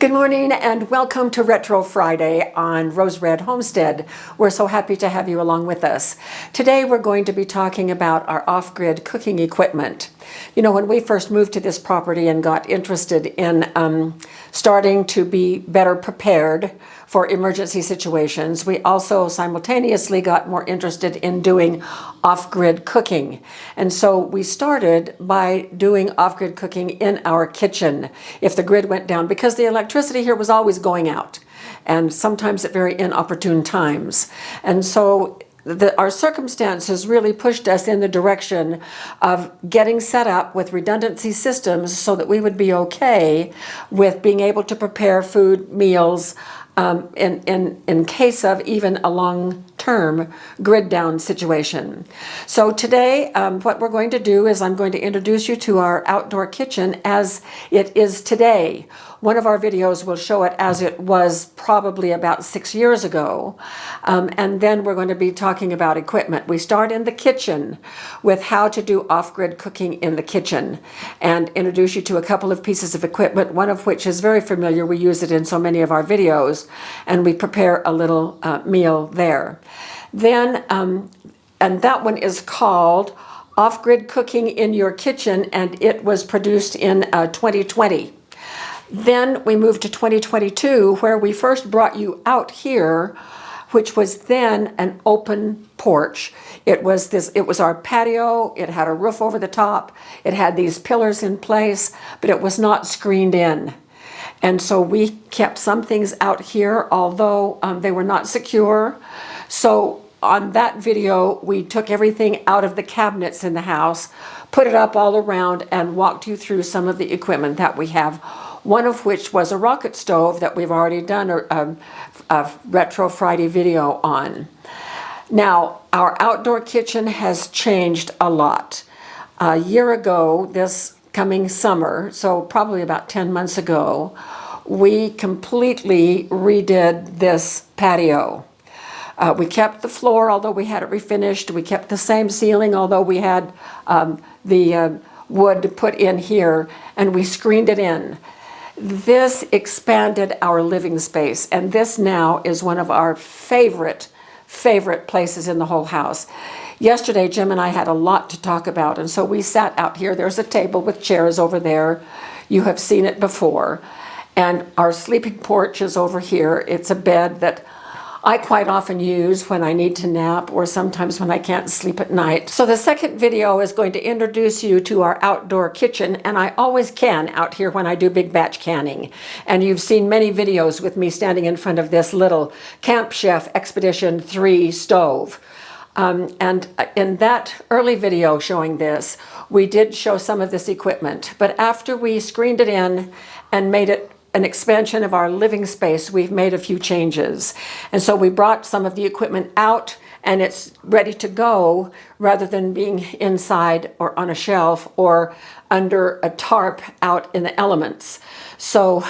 Good morning and welcome to Retro Friday on Rose Red Homestead. We're so happy to have you along with us. Today we're going to be talking about our off-grid cooking equipment. You know, when we first moved to this property and got interested in starting to be better prepared for emergency situations, we also simultaneously got more interested in doing off-grid cooking. And so we started by doing off-grid cooking in our kitchen if the grid went down, because the electricity here was always going out, and sometimes at very inopportune times. And so our circumstances really pushed us in the direction of getting set up with redundancy systems so that we would be okay with being able to prepare food, meals, in case of even a long-term grid down situation. So today what we're going to do is I'm going to introduce you to our outdoor kitchen as it is today. One of our videos will show it as it was probably about 6 years ago. And then we're going to be talking about equipment. We start in the kitchen with how to do off-grid cooking in the kitchen and introduce you to a couple of pieces of equipment, one of which is very familiar. We use it in so many of our videos, and we prepare a little meal there. Then, and that one is called Off-Grid Cooking in Your Kitchen, and it was produced in 2020. Then we moved to 2022, where we first brought you out here, which was then an open porch. It was our patio. It had a roof over the top. It had these pillars in place, but it was not screened in. And so we kept some things out here, although they were not secure. So on that video, we took everything out of the cabinets in the house, put it up all around, and walked you through some of the equipment that we have, one of which was a rocket stove that we've already done a Retro Friday video on. Now, our outdoor kitchen has changed a lot. A year ago, this coming summer, so probably about 10 months ago, we completely redid this patio. We kept the floor, although we had it refinished. We kept the same ceiling, although we had the wood put in here, and we screened it in. This expanded our living space, and this now is one of our favorite places in the whole house. Yesterday, Jim and I had a lot to talk about, and so we sat out here. There's a table with chairs over there. You have seen it before. And our sleeping porch is over here. It's a bed that I quite often use when I need to nap, or sometimes when I can't sleep at night. So the second video is going to introduce you to our outdoor kitchen, and I always can out here when I do big batch canning. And you've seen many videos with me standing in front of this little Camp Chef Expedition 3 stove. And in that early video showing this, we did show some of this equipment, but after we screened it in and made it an expansion of our living space, we've made a few changes. And so we brought some of the equipment out, and it's ready to go rather than being inside or on a shelf or under a tarp out in the elements. So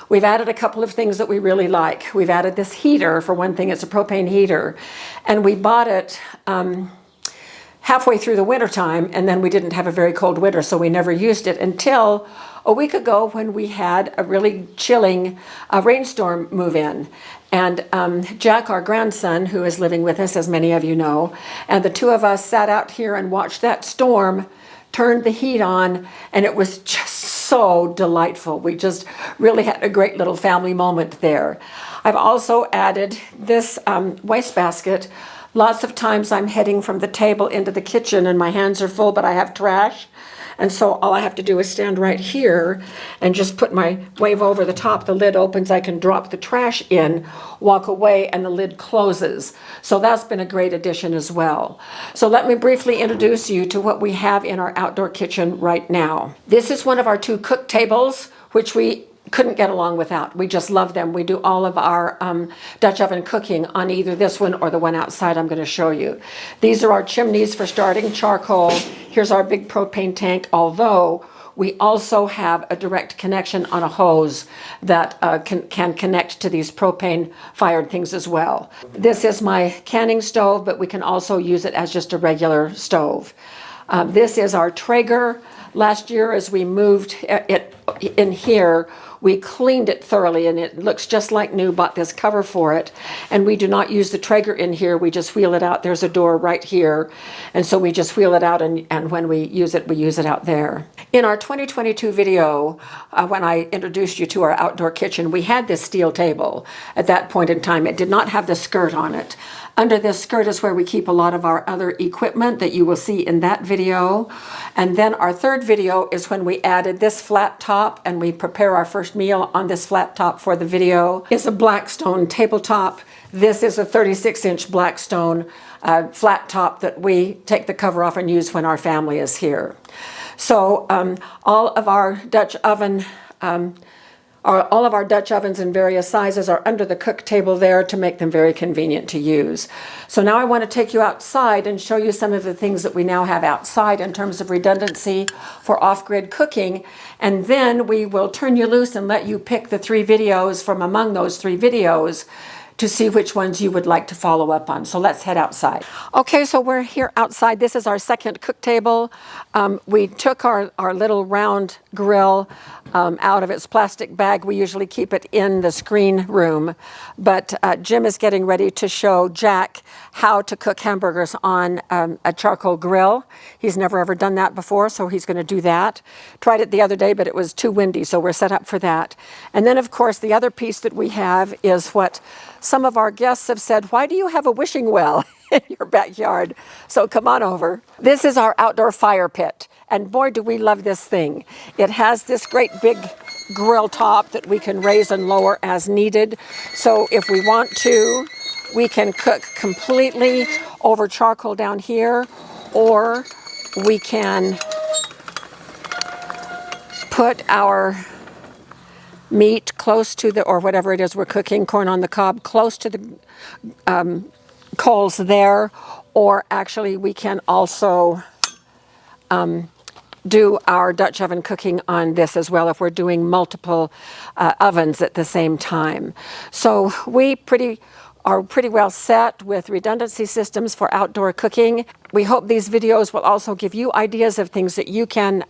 we've added a couple of things that we really like. We've added this heater. For one thing, it's a propane heater, and we bought it halfway through the winter time, and then we didn't have a very cold winter, so we never used it until a week ago when we had a really chilling rainstorm move in. And Jack, our grandson, who is living with us, as many of you know, and the two of us sat out here and watched that storm, turned the heat on, and it was just so delightful. We just really had a great little family moment there. I've also added this wastebasket. Lots of times I'm heading from the table into the kitchen and my hands are full, but I have trash. And so all I have to do is stand right here and just put my wave over the top. The lid opens, I can drop the trash in, walk away, and the lid closes. So that's been a great addition as well. So let me briefly introduce you to what we have in our outdoor kitchen right now. This is one of our 2 cook tables, which we couldn't get along without. We just love them. We do all of our Dutch oven cooking on either this one or the one outside I'm going to show you. These are our chimneys for starting charcoal. Here's our big propane tank, although we also have a direct connection on a hose that can connect to these propane fired things as well. This is my canning stove, but we can also use it as just a regular stove. This is our Traeger. Last year, as we moved it in here, We cleaned it thoroughly and it looks just like new. Bought this cover for it, and we do not use the Traeger in here. We just wheel it out. There's a door right here, and so we just wheel it out, and when we use it out there. In our 2022 video, when I introduced you to our outdoor kitchen, we had this steel table at that point in time. It did not have the skirt on it. Under this skirt is where we keep a lot of our other equipment that you will see in that video. And then our third video is when we added this flat top and we prepare our first meal on this flat top for the video. It's a Blackstone tabletop. This is a 36-inch Blackstone flat top that we take the cover off and use when our family is here. So all of our Dutch ovens in various sizes are under the cook table there to make them very convenient to use. So now I want to take you outside and show you some of the things that we now have outside in terms of redundancy for off-grid cooking. And then we will turn you loose and let you pick the 3 videos from among those 3 videos to see which ones you would like to follow up on. So let's head outside. Okay, so we're here outside. This is our second cook table. We took our little round grill out of its plastic bag. We usually keep it in the screen room, but Jim is getting ready to show Jack how to cook hamburgers on a charcoal grill. He's never ever done that before, so he's going to do that. Tried it the other day, but it was too windy, so we're set up for that. And then, of course, the other piece that we have is what some of our guests have said, why do you have a wishing well in your backyard? So come on over. This is our outdoor fire pit. And boy, do we love this thing. It has this great big grill top that we can raise and lower as needed. So if we want to, we can cook completely over charcoal down here, or we can put our meat close to the, or whatever it is we're cooking, corn on the cob, close to the coals there, or actually we can also do our Dutch oven cooking on this as well if we're doing multiple ovens at the same time. So we are pretty well set with redundancy systems for outdoor cooking. We hope these videos will also give you ideas of things that you can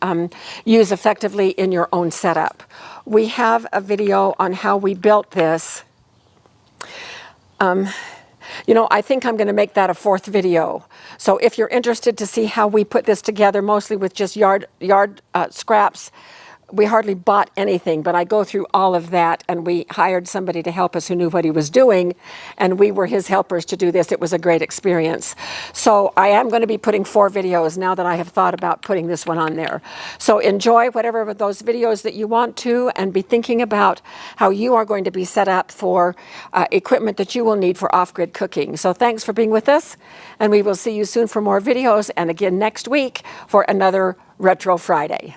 use effectively in your own setup. We have a video on how we built this. You know, I think I'm going to make that a 4th video. So if you're interested to see how we put this together, mostly with just yard scraps, we hardly bought anything, but I go through all of that, and we hired somebody to help us who knew what he was doing, and we were his helpers to do this. It was a great experience. So I am going to be putting 4 videos now that I have thought about putting this one on there. So enjoy whatever of those videos that you want to, and be thinking about how you are going to be set up for equipment that you will need for off-grid cooking. So thanks for being with us, and we will see you soon for more videos, and again next week for another Retro Friday.